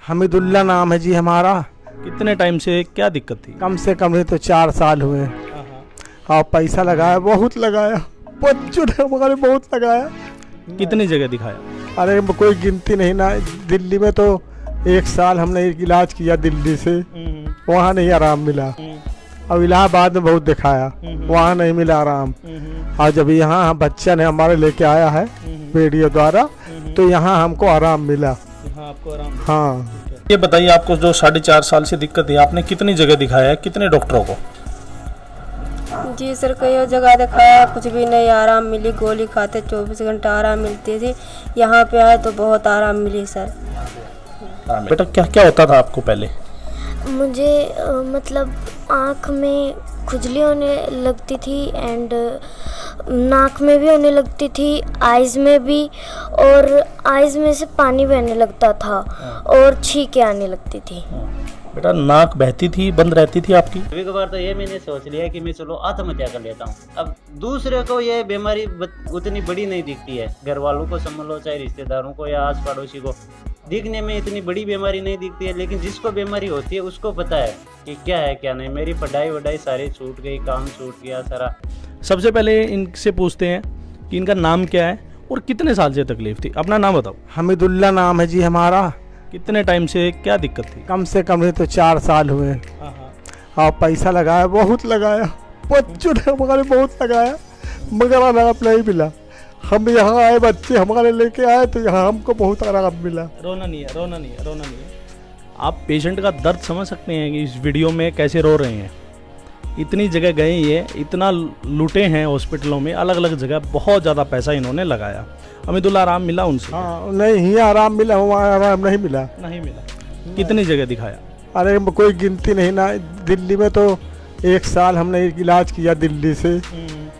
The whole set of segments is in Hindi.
हमीदुल्ला नाम है जी हमारा। कितने टाइम से क्या दिक्कत थी? कम से कम नहीं तो 4 साल हुए। और पैसा लगाया, बहुत लगाया, बच्चों ने हमारे बहुत लगाया। कितनी जगह दिखाया? अरे कोई गिनती नहीं ना। दिल्ली में तो 1 साल हमने इलाज किया दिल्ली से, वहाँ नहीं आराम मिला। और इलाहाबाद में बहुत दिखाया, वहाँ नहीं मिला आराम। और जब यहाँ बच्चा ने हमारे लेके आया है वीडियो द्वारा, तो यहाँ हमको आराम मिला। आपको आराम? हाँ। ये बताइए, आपको जो 4.5 साल से दिक्कत है, आपने कितनी जगह दिखाया है, कितने डॉक्टरों को? जी सर, कई जगह दिखाया, कुछ भी नहीं आराम मिली। गोली खाते 24 घंटा आराम मिलती थी, यहाँ पे आए तो बहुत आराम मिली सर। बेटा क्या क्या होता था आपको पहले? मुझे मतलब आँख में खुजली होने लगती थी एंड नाक में भी होने लगती थी, आइज़ में भी, और आइज़ में से पानी बहने लगता था और छींकें आने लगती थी। बेटा नाक बहती थी, बंद रहती थी आपकी? कभी कभार तो ये मैंने सोच लिया कि मैं चलो आत्महत्या कर लेता हूँ। अब दूसरे को ये बीमारी उतनी बड़ी नहीं दिखती है, घर वालों को समझ लो, चाहे रिश्तेदारों को या आस पड़ोसी को, दिखने में इतनी बड़ी बीमारी नहीं दिखती है। लेकिन जिसको बीमारी होती है उसको पता है कि क्या है क्या नहीं। मेरी पढ़ाई वढ़ाई सारी छूट गई, काम छूट गया सारा। सबसे पहले इनसे पूछते हैं कि इनका नाम क्या है और कितने साल से तकलीफ थी। अपना नाम बताओ। हमीदुल्ला नाम है जी हमारा। कितने टाइम से क्या दिक्कत थी? कम से कम नहीं तो 4 साल हुए। और पैसा लगाया, बहुत लगाया, बच्चों ने हमारे बहुत लगाया, मगर आराम नहीं मिला। हम यहाँ आए, बच्चे हमारे लेके आए, तो यहाँ हमको बहुत आराम मिला। रोना नहीं है, रोना नहीं है, रोना नहीं है। आप पेशेंट का दर्द समझ सकते हैं कि इस वीडियो में कैसे रो रहे हैं। इतनी जगह गए, ये इतना लूटे हैं हॉस्पिटलों में, अलग अलग जगह बहुत ज़्यादा पैसा इन्होंने लगाया। हमीदुल्ला आराम मिला उनसे? हाँ, नहीं आराम मिला, वहाँ आराम नहीं मिला। नहीं मिला। कितनी जगह दिखाया? अरे कोई गिनती नहीं ना। दिल्ली में तो 1 साल हमने इलाज किया दिल्ली से,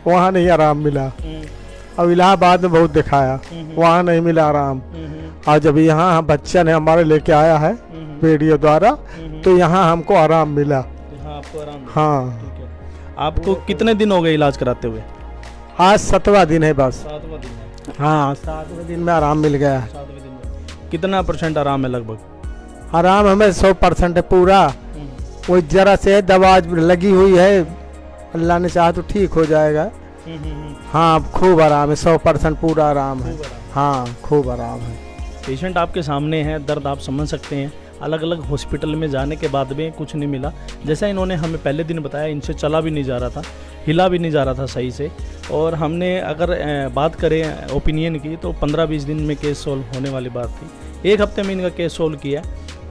वहाँ नहीं आराम मिला। और इलाहाबाद में बहुत दिखाया, वहाँ नहीं मिला आराम। और जब यहाँ बच्चा ने हमारे लेके आया है वीडियो द्वारा, तो यहाँ हमको आराम मिला। आपको आराम? हाँ। आपको कितने दिन हो गए इलाज कराते हुए? आज 7वां दिन है बस। 7वां दिन है। हाँ, 7वें दिन में आराम मिल गया है। 7वें दिन में कितना % आराम है लगभग? आराम हमें 100% है पूरा। वो जरा से दवा लगी हुई है, अल्लाह ने चाहा तो ठीक हो जाएगा। हाँ, खूब आराम है, 100% पूरा आराम है। हाँ, खूब आराम है। पेशेंट आपके सामने है, दर्द आप समझ सकते हैं। अलग अलग हॉस्पिटल में जाने के बाद में कुछ नहीं मिला। जैसा इन्होंने हमें पहले दिन बताया, इनसे चला भी नहीं जा रहा था, हिला भी नहीं जा रहा था सही से। और हमने अगर बात करें ओपिनियन की, तो 15-20 दिन में केस सोल्व होने वाली बात थी। 1 हफ्ते में इनका केस सोल्व किया।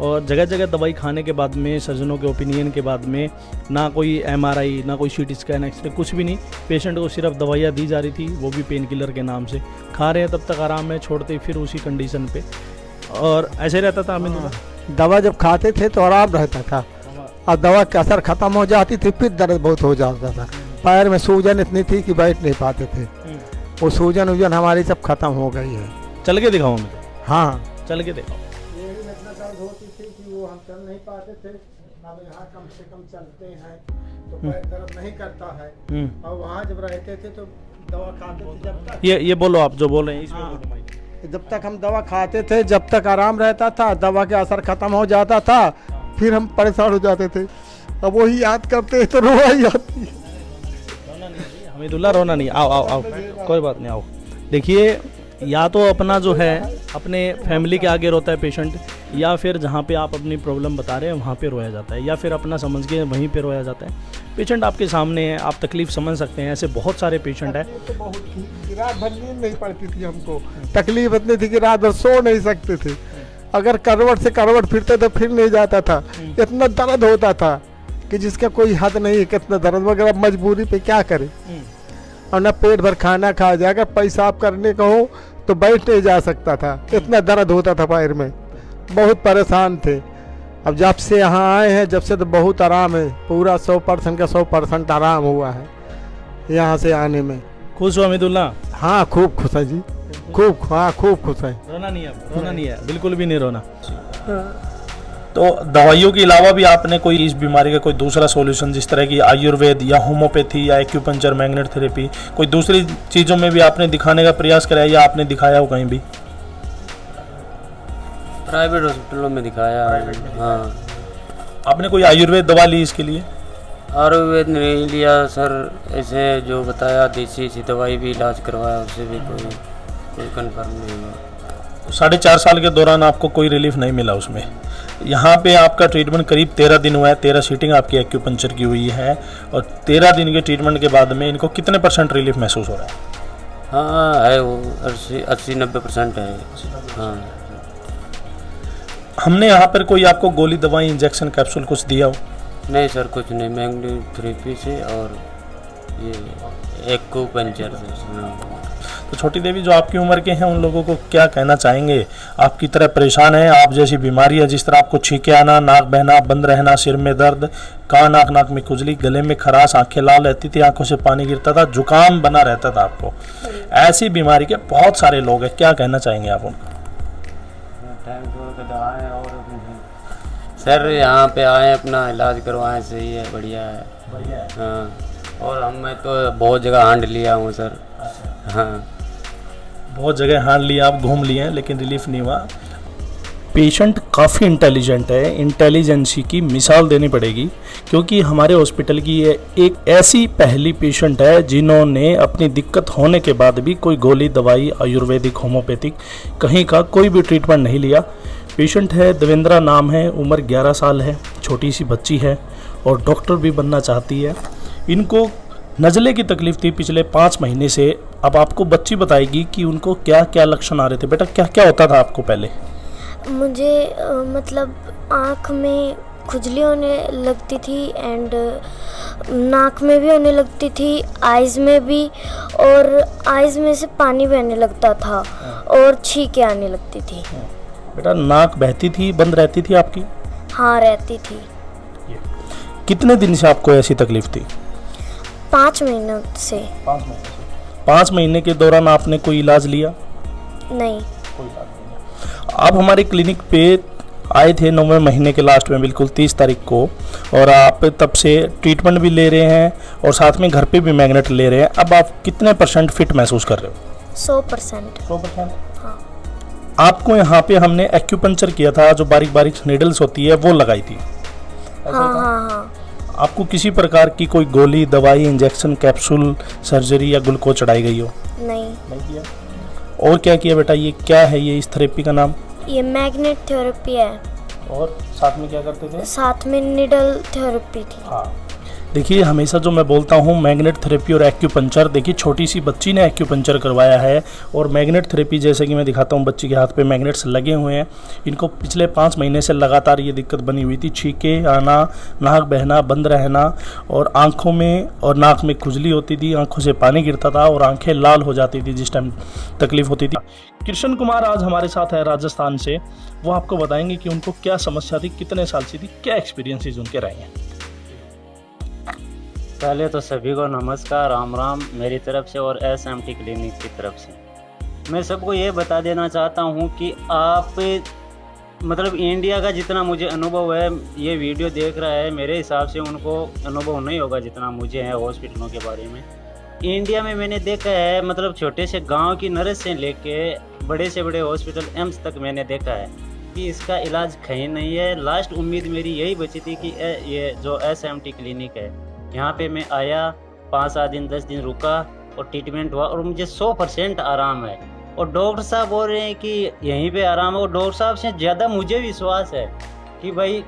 और जगह जगह दवाई खाने के बाद में, सर्जनों के ओपिनियन के बाद में, ना कोई MRI, ना कोई CT स्कैन, एक्सरे, कुछ भी नहीं। पेशेंट को सिर्फ दवाइयाँ दी जा रही थी, वो भी पेन किलर के नाम से। खा रहे हैं तब तक आराम है, छोड़ते फिर उसी कंडीशन पे, और ऐसे रहता था। हमें दवा जब खाते थे तो आराम रहता था, और दवा का असर खत्म हो जाती थी, फिर दर्द बहुत हो जाता था। पैर में सूजन इतनी थी कि बैठ नहीं पाते थे। वो सूजन वूजन हमारी सब खत्म हो गई है। चल के दिखाओ हमें। हाँ, चल के दिखाओ। होती थी कि वो हम चल नहीं पाते थे। अब यहाँ कम से कम चलते हैं तो पैर दर्द नहीं करता है। और वहाँ जब रहते थे तो दवा खाते थे जब तक, ये बोलो आप जो बोल रहे हैं इसमें बोलो माइक। जब तक हम दवा खाते थे, जब तक आराम रहता था, दवा का असर खत्म हो जाता था, फिर हम परेशान हो जाते थे। अब वही याद करते हैं तो रोना ही आती है। हमीदुल्ला रोना नहीं, आओ आओ आओ, कोई बात नहीं, आओ। देखिए, या तो अपना जो है अपने फैमिली के आगे रोता है पेशेंट, या फिर जहाँ पे आप अपनी प्रॉब्लम बता रहे हैं वहाँ पे रोया जाता है, या फिर अपना समझ के वहीं पे रोया जाता है। पेशेंट आपके सामने है, आप तकलीफ समझ सकते हैं। ऐसे बहुत सारे पेशेंट हैं। तो बहुत थी, रात भर नींद नहीं पड़ती थी हमको। तकलीफ इतनी थी कि रात भर सो नहीं सकते थे। अगर करवट से करवट फिरते तो फिर नहीं जाता था। इतना दर्द होता था कि जिसका कोई हद नहीं है, कितना दर्द। मगर अब मजबूरी पे क्या करे, और न पेट भर खाना खा जाए। अगर पेशाब करने का हो तो बैठ नहीं जा सकता था, इतना दर्द होता था पैर में। बहुत परेशान थे। अब जब से यहाँ आए हैं, जब से तो बहुत आराम है, पूरा 100% का 100% आराम हुआ है यहाँ से आने में। खुश हो हमीदुल्ला? हाँ, खूब खुश है जी, खूब। हाँ, खूब खुश है। रोना नहीं है? रोना नहीं है, बिल्कुल भी नहीं रोना। हाँ। तो दवाइयों के अलावा भी आपने कोई इस बीमारी का कोई दूसरा सॉल्यूशन, जिस तरह की आयुर्वेद या होम्योपैथी या एक्यूपंक्चर, मैग्नेट थेरेपी, कोई दूसरी चीज़ों में भी आपने दिखाने का प्रयास करा है, या आपने दिखाया हो कहीं भी? प्राइवेट हॉस्पिटलों में दिखाया। हाँ, आपने कोई आयुर्वेद दवा ली इसके लिए? आयुर्वेद नहीं लिया सर, ऐसे जो बताया देसी सी दवाई भी इलाज करवाया, उससे भी कोई कन्फर्म नहीं हुआ। 4.5 साल के दौरान आपको कोई रिलीफ नहीं मिला उसमें। यहाँ पे आपका ट्रीटमेंट करीब 13 दिन हुआ है, 13 सीटिंग आपकी एक्यूपंक्चर की हुई है, और 13 दिन के ट्रीटमेंट के बाद में इनको कितने % रिलीफ महसूस हो रहा है? हाँ है, वो 80-90% है। हाँ, हमने यहाँ पर कोई आपको गोली, दवाई, इंजेक्शन, कैप्सूल कुछ दिया हो? नहीं सर, कुछ नहीं, मैग्नेटिक थेरेपी से और ये एक्यूपंक्चर से। हाँ। तो छोटी देवी, जो आपकी उम्र के हैं उन लोगों को क्या कहना चाहेंगे? आपकी तरह परेशान है, आप जैसी बीमारी है, जिस तरह आपको छींके आना, नाक बहना, बंद रहना, सिर में दर्द, कान नाक में खुजली, गले में खराश, आंखें लाल रहती थी, आंखों से पानी गिरता था, जुकाम बना रहता था आपको, ऐसी बीमारी के बहुत सारे लोग हैं, क्या कहना चाहेंगे आप उनको? सर यहाँ पे आए, अपना इलाज करवाएं, सही है, बढ़िया है। हाँ, और मैं तो बहुत जगह हांड लिया हूँ सर। हाँ, बहुत जगह हांड लिया, आप घूम लिए हैं, लेकिन रिलीफ नहीं हुआ। पेशेंट काफ़ी इंटेलिजेंट है, इंटेलिजेंसी की मिसाल देनी पड़ेगी, क्योंकि हमारे हॉस्पिटल की ये एक ऐसी पहली पेशेंट है जिन्होंने अपनी दिक्कत होने के बाद भी कोई गोली, दवाई, आयुर्वेदिक, होम्योपैथिक कहीं का कोई भी ट्रीटमेंट नहीं लिया। पेशेंट है देवेंद्रा नाम है, उम्र 11 साल है, छोटी सी बच्ची है और डॉक्टर भी बनना चाहती है। इनको नज़ले की तकलीफ़ थी पिछले 5 महीने से। अब आपको बच्ची बताएगी कि उनको क्या क्या लक्षण आ रहे थे। बेटा, क्या क्या होता था आपको पहले? मुझे मतलब आँख में खुजली होने लगती थी एंड नाक में भी होने लगती थी, आइज़ में भी, और आइज़ में से पानी बहने लगता था और छींकें आने लगती थी। बेटा, नाक बहती थी, बंद रहती थी आपकी? हाँ, रहती थी। कितने दिन से आपको ऐसी तकलीफ थी? 5 महीनों से। 5 महीने के दौरान आपने कोई इलाज लिया? नहीं। आप हमारे क्लिनिक पे आए थे 9वें महीने के लास्ट में, बिल्कुल 30 तारीख को, और आप तब से ट्रीटमेंट भी ले रहे हैं और साथ में घर पे भी मैग्नेट ले रहे हैं। अब आप कितने % फिट महसूस कर रहे हो? 100%। 100%? हाँ। आपको यहाँ पे हमने एक्यूपंक्चर किया था, जो बारीक बारीक नीडल्स होती है वो लगाई थी। हाँ हाँ हाँ। आपको किसी प्रकार की कोई गोली, दवाई, इंजेक्शन, कैप्सूल, सर्जरी या ग्लूकोज चढ़ाई गई हो? नहीं किया। और क्या किया बेटा? ये क्या है, ये इस थेरेपी का नाम? ये मैग्नेट थेरेपी है। और साथ में क्या करते थे? साथ में निडल थेरेपी थी। हाँ, देखिए, हमेशा जो मैं बोलता हूँ मैग्नेट थेरेपी और एक्यूपंक्चर, देखिए छोटी सी बच्ची ने एक्यूपंक्चर करवाया है, और मैग्नेट थेरेपी जैसे कि मैं दिखाता हूँ, बच्ची के हाथ पे मैग्नेट्स लगे हुए हैं। इनको पिछले 5 महीने से लगातार ये दिक्कत बनी हुई थी, छींके आना, नाक बहना, बंद रहना, और आँखों में और नाक में खुजली होती थी, आँखों से पानी गिरता था और आँखें लाल हो जाती थी जिस टाइम तकलीफ होती थी। कृष्ण कुमार आज हमारे साथ है राजस्थान से, वो आपको बताएंगे कि उनको क्या समस्या थी, कितने साल से थी, क्या एक्सपीरियंसेस उनके रहे हैं। पहले तो सभी को नमस्कार, राम राम मेरी तरफ से और SMT क्लिनिक की तरफ से। मैं सबको ये बता देना चाहता हूँ कि आप मतलब इंडिया का जितना मुझे अनुभव है, ये वीडियो देख रहा है, मेरे हिसाब से उनको अनुभव नहीं होगा जितना मुझे है हॉस्पिटलों के बारे में। इंडिया में मैंने देखा है, मतलब छोटे से गांव की नर्स से लेके बड़े से बड़े हॉस्पिटल एम्स तक मैंने देखा है कि इसका इलाज कहीं नहीं है। लास्ट उम्मीद मेरी यही बची थी कि ये जो SMT क्लिनिक है, यहाँ पे मैं आया, 5-7 दिन 10 दिन रुका और ट्रीटमेंट हुआ और मुझे 100% आराम है। और डॉक्टर साहब बोल रहे हैं कि यहीं पे आराम है, और डॉक्टर साहब से ज़्यादा मुझे विश्वास है कि भाई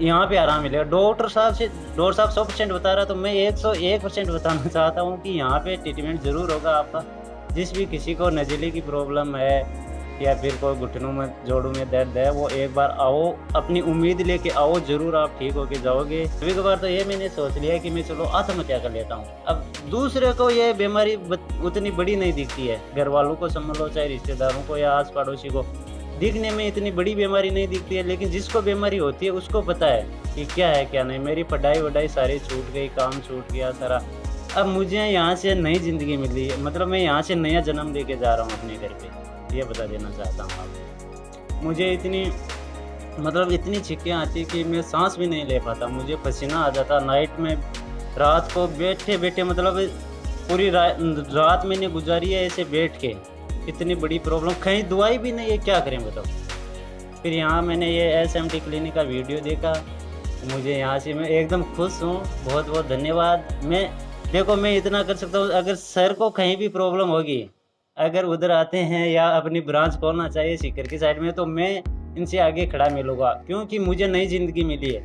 यहाँ पे आराम मिलेगा। डॉक्टर साहब 100% बता रहा, तो मैं 101% बताना चाहता हूँ कि यहाँ पे ट्रीटमेंट ज़रूर होगा आपका। जिस भी किसी को नज़ले की प्रॉब्लम है या फिर कोई घुटनों में, जोड़ों में दर्द है, वो एक बार आओ, अपनी उम्मीद लेके आओ, ज़रूर आप ठीक होके जाओगे। कभी कभार तो ये मैंने सोच लिया कि मैं चलो आत्महत्या कर लेता हूँ। अब दूसरे को ये बीमारी उतनी बड़ी नहीं दिखती है, घर वालों को समझ लो, चाहे रिश्तेदारों को या आस पड़ोसी को, दिखने में इतनी बड़ी बीमारी नहीं दिखती है, लेकिन जिसको बीमारी होती है उसको पता है कि क्या है क्या नहीं। मेरी पढ़ाई वढ़ाई सारी छूट गई, काम छूट गया सारा। अब मुझे यहाँ से नई ज़िंदगी मिली है, मतलब मैं यहाँ से नया जन्म लेके जा रहा हूँ अपने घर पे, ये बता देना चाहता हूँ आपको। मुझे इतनी छींकें आती कि मैं सांस भी नहीं ले पाता, मुझे पसीना आ जाता नाइट में। रात को बैठे बैठे, मतलब पूरी रात मैंने गुजारी है ऐसे बैठ के। इतनी बड़ी प्रॉब्लम, कहीं दवाई भी नहीं है, क्या करें बताओ। फिर यहाँ मैंने ये SMT क्लिनिक का वीडियो देखा, मुझे यहाँ से मैं एकदम खुश हूँ। बहुत बहुत धन्यवाद। मैं इतना कर सकता हूँ, अगर सर को कहीं भी प्रॉब्लम होगी, अगर उधर आते हैं या अपनी ब्रांच खोलना चाहिए सीकर की साइड में, तो मैं इनसे आगे खड़ा मिलूँगा, क्योंकि मुझे नई ज़िंदगी मिली है।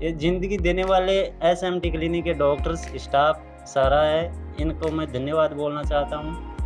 ये ज़िंदगी देने वाले SMT क्लिनिक के डॉक्टर्स, स्टाफ सारा है, इनको मैं धन्यवाद बोलना चाहता हूँ।